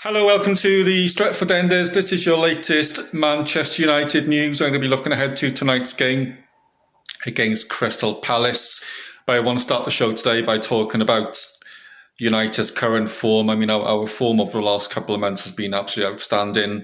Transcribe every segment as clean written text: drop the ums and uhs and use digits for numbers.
Hello, welcome to the Stretford Enders. This is your latest Manchester United news. I'm going to be looking ahead to tonight's game against Crystal Palace. But I want to start the show today by talking about United's current form. I mean, our form over the last couple of months has been absolutely outstanding.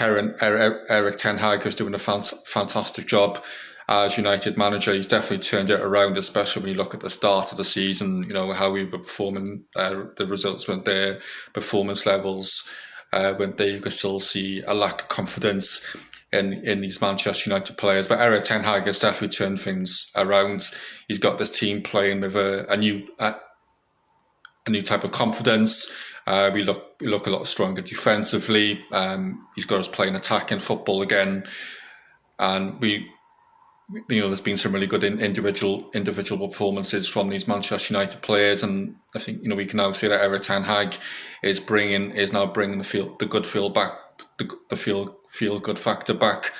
Eric Ten Hag is doing a fantastic job as United manager. He's definitely turned it around, especially when you look at the start of the season, how we were performing, the results weren't there, performance levels weren't there. You could still see a lack of confidence in these Manchester United players. But Eric Ten Hag has definitely turned things around. He's got this team playing with a new type of confidence. We look a lot stronger defensively. He's got us playing attacking football again, and there's been some really good individual performances from these Manchester United players, and I think we can now say that Eric Ten Hag is now bringing the feel good factor back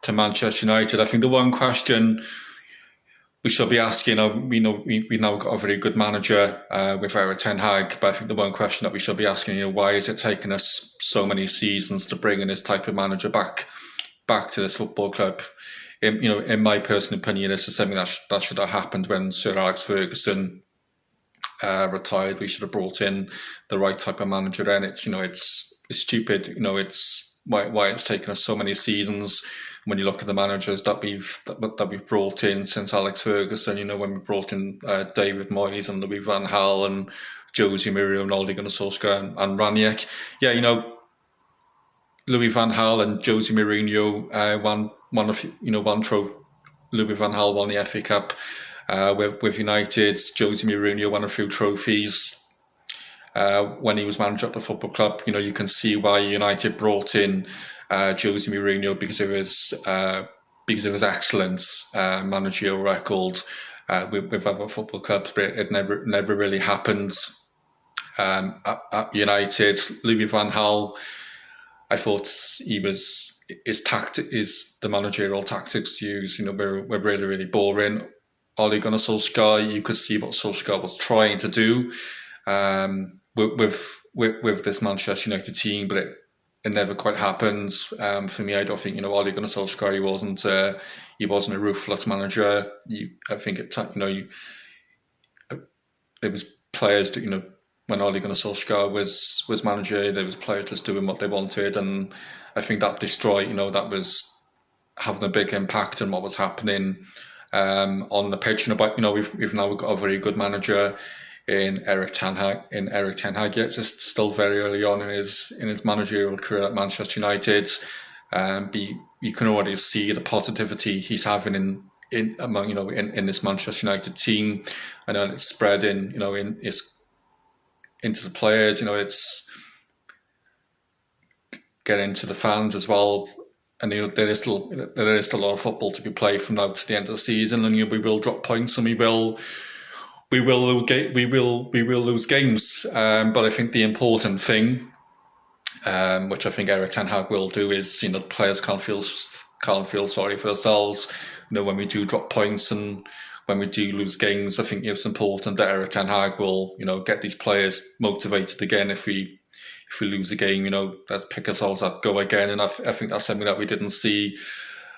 to Manchester United. I think the one question we should be asking, we now got a very good manager with Eric Ten Hag, but I think the one question that we should be asking, why is it taking us so many seasons to bring in this type of manager back to this football club? In my personal opinion, this is something that should have happened when Sir Alex Ferguson retired. We should have brought in the right type of manager then. It's stupid. It's why it's taken us so many seasons. When you look at the managers that we've brought in since Alex Ferguson, when we brought in David Moyes and Louis van Gaal and Jose Mourinho and Ole Gunnar Solskjaer and Ranieri. Louis van Gaal and Jose Mourinho one trophy. Louis van Gaal won the FA Cup with United. Jose Mourinho won a few trophies when he was manager at the football club. You can see why United brought in Jose Mourinho because of his excellent managerial record with other football clubs, but it never really happened at United. Louis van Gaal, I thought the managerial tactics used, were really, really boring. Ole Gunnar Solskjaer, you could see what Solskjaer was trying to do with this Manchester United team, but it never quite happened. For me, I don't think Ole Gunnar Solskjaer, he wasn't a ruthless manager. I think there was players that when Ole Gunnar Solskjaer was manager, there was players just doing what they wanted, and I think that destroyed. That was having a big impact on what was happening on the pitch. But we've now got a very good manager in Eric Ten Hag. Yet it's still very early on in his managerial career at Manchester United. You can already see the positivity he's having in this Manchester United team, and then it's spreading into the players. It's getting into the fans as well. And there is still a lot of football to be played from now to the end of the season, and we will drop points and we will lose games. But I think the important thing, which I think Eric Ten Hag will do, is the players can't feel sorry for themselves. When we do drop points and when we do lose games, I think it's important that Eric Ten Hag will get these players motivated again. If we lose a game, let's pick ourselves up, go again. And I think that's something that we didn't see.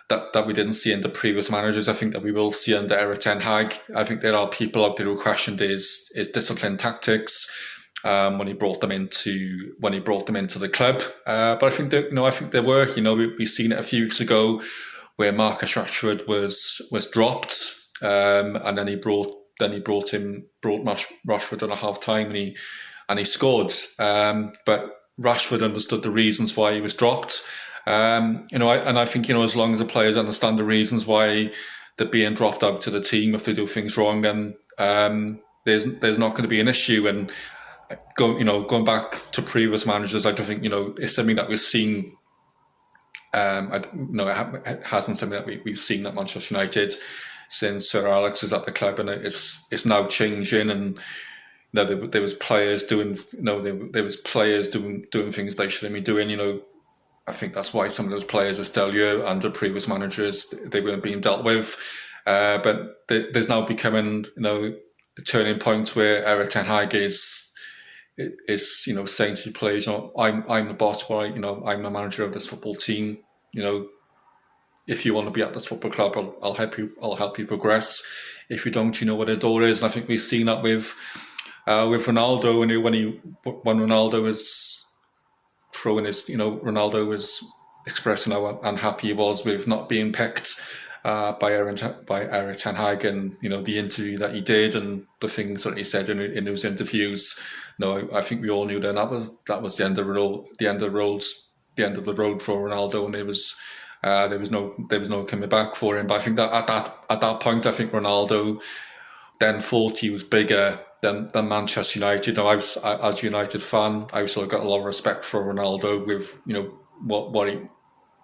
That we didn't see in the previous managers. I think that we will see under Eric Ten Hag. I think there are people out there who questioned his discipline tactics when he brought them into the club. But I think that they were. We've seen it a few weeks ago where Marcus Rashford was dropped, and then he brought Rashford on a half time and he scored. But Rashford understood the reasons why he was dropped. And I think as long as the players understand the reasons why they're being dropped out to the team if they do things wrong, then there's not going to be an issue. And going back to previous managers, I don't think it's something that we've seen. It hasn't something that we've seen at Manchester United since Sir Alex was at the club, and it's now changing. And there was players doing doing things they shouldn't be doing. I think that's why some of those players are still here under previous managers. They weren't being dealt with. But there's now becoming, a turning point where Eric Ten Hag is is saying to the players, I'm the boss, or I'm the manager of this football team. If you want to be at this football club, I'll help you. I'll help you progress. If you don't, you know what the door is. And I think we've seen that with Ronaldo, and when Ronaldo was throwing his, Ronaldo was expressing how unhappy he was with not being picked by Eric Ten Hag, and the interview that he did and the things that he said in those interviews. I think we all knew that was the end of the road, the end of the road for Ronaldo, and there was no coming back for him. But I think that at that point, I think Ronaldo then thought he was bigger than Manchester United. Now, as a United fan, I've still got a lot of respect for Ronaldo with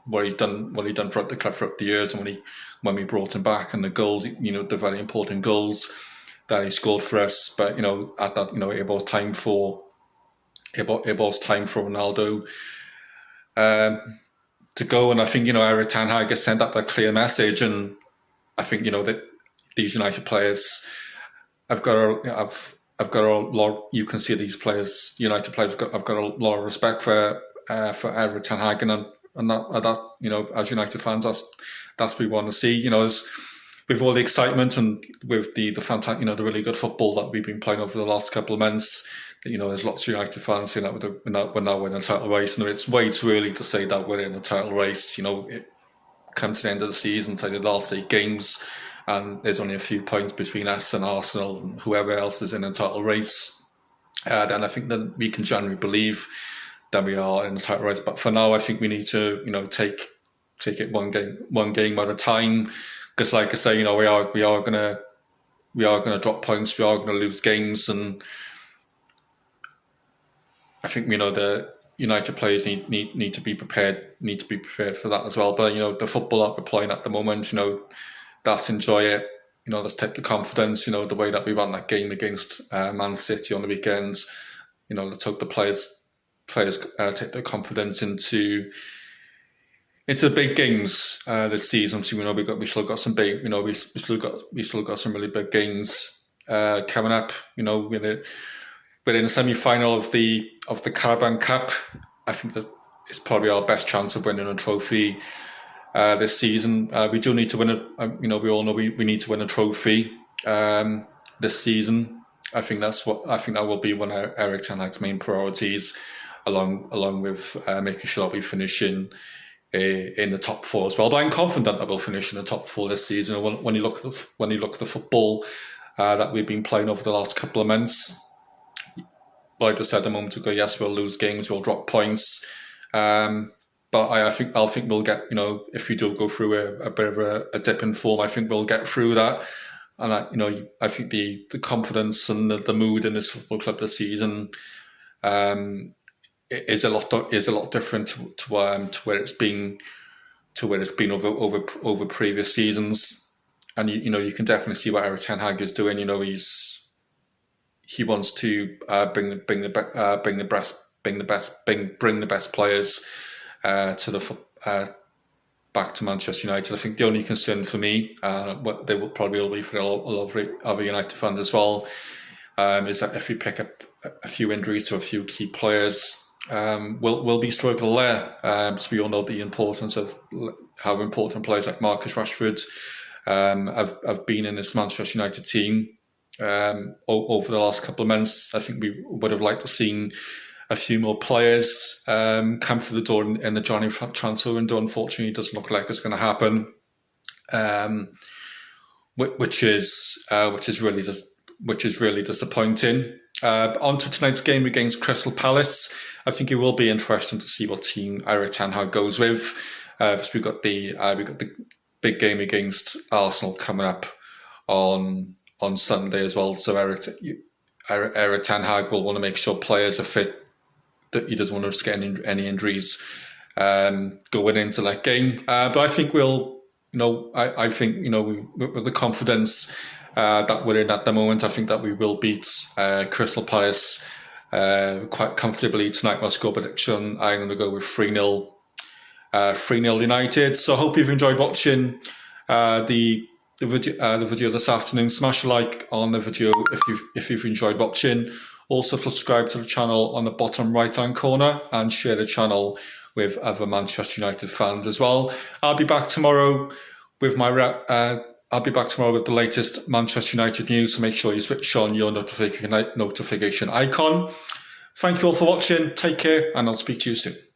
what he's done throughout the club throughout the years, and when we brought him back, and the goals, the very important goals that he scored for us. But at that, it was time for Ronaldo to go, and I think Eric Ten Hag has sent out that clear message, and I think that these United players have got a lot. You can see these players, United players, I've got a lot of respect for Eric Ten Hag, and that as United fans, that's what we want to see. With all the excitement and with the fantastic, the really good football that we've been playing over the last couple of months, there's lots of United fans saying that we're now in a title race. It's way too early to say that we're in a title race. It comes to the end of the season, say the last 8 games, and there's only a few points between us and Arsenal and whoever else is in a title race. Then I think that we can generally believe that we are in a title race. But for now, I think we need to, take it one game at a time. Because, like I say, we are gonna drop points. We are gonna lose games, and I think the United players need to be prepared. Need to be prepared for that as well. But the football that we're playing at the moment, let's enjoy it. Let's take the confidence. The way that we won that game against Man City on the weekends. Let's hope the players take their confidence into the big games this season. So we still got some big, we still got some really big games coming up. But in the semi-final of the Carabao Cup, I think that it's probably our best chance of winning a trophy this season. We do need to win it. We all know we need to win a trophy this season. I think that will be one of Eric Ten Hag's main priorities, along with making sure that we finish in the top 4 as well. But I'm confident that we'll finish in the top 4 this season. When you look at the football that we've been playing over the last couple of months, like I just said a moment ago, yes, we'll lose games, we'll drop points, but I think we'll get, if we do go through a bit of a dip in form, I think we'll get through that. And I think the confidence and the mood in this football club this season is a lot different to where it's been over previous seasons. And you can definitely see what Eric Ten Hag is doing. He wants to bring the best players back to Manchester United. I think the only concern for me, what they will probably be for a lot of other United fans as well, is that if we pick up a few injuries to a few key players, we'll be struggling there. So we all know the importance of how important players like Marcus Rashford have been in this Manchester United team over the last couple of months. I think we would have liked to seen a few more players come through the door in the January transfer window. Unfortunately, it doesn't look like it's going to happen, which is really disappointing. On to tonight's game against Crystal Palace. I think it will be interesting to see what team Eric Ten Hag goes with, because we got the big game against Arsenal coming up on Sunday as well. So Eric Ten Hag will want to make sure players are fit, that he doesn't want to risk any injuries going into that game. But I think with the confidence that we're in at the moment, I think that we will beat Crystal Palace quite comfortably tonight. My score prediction, I'm going to go with 3-0 United. So I hope you've enjoyed watching the video this afternoon. Smash a like on the video if you've enjoyed watching. Also subscribe to the channel on the bottom right hand corner and share the channel with other Manchester United fans as well. I'll be back tomorrow with the latest Manchester United news, so make sure you switch on your notification icon. Thank you all for watching, take care, and I'll speak to you soon.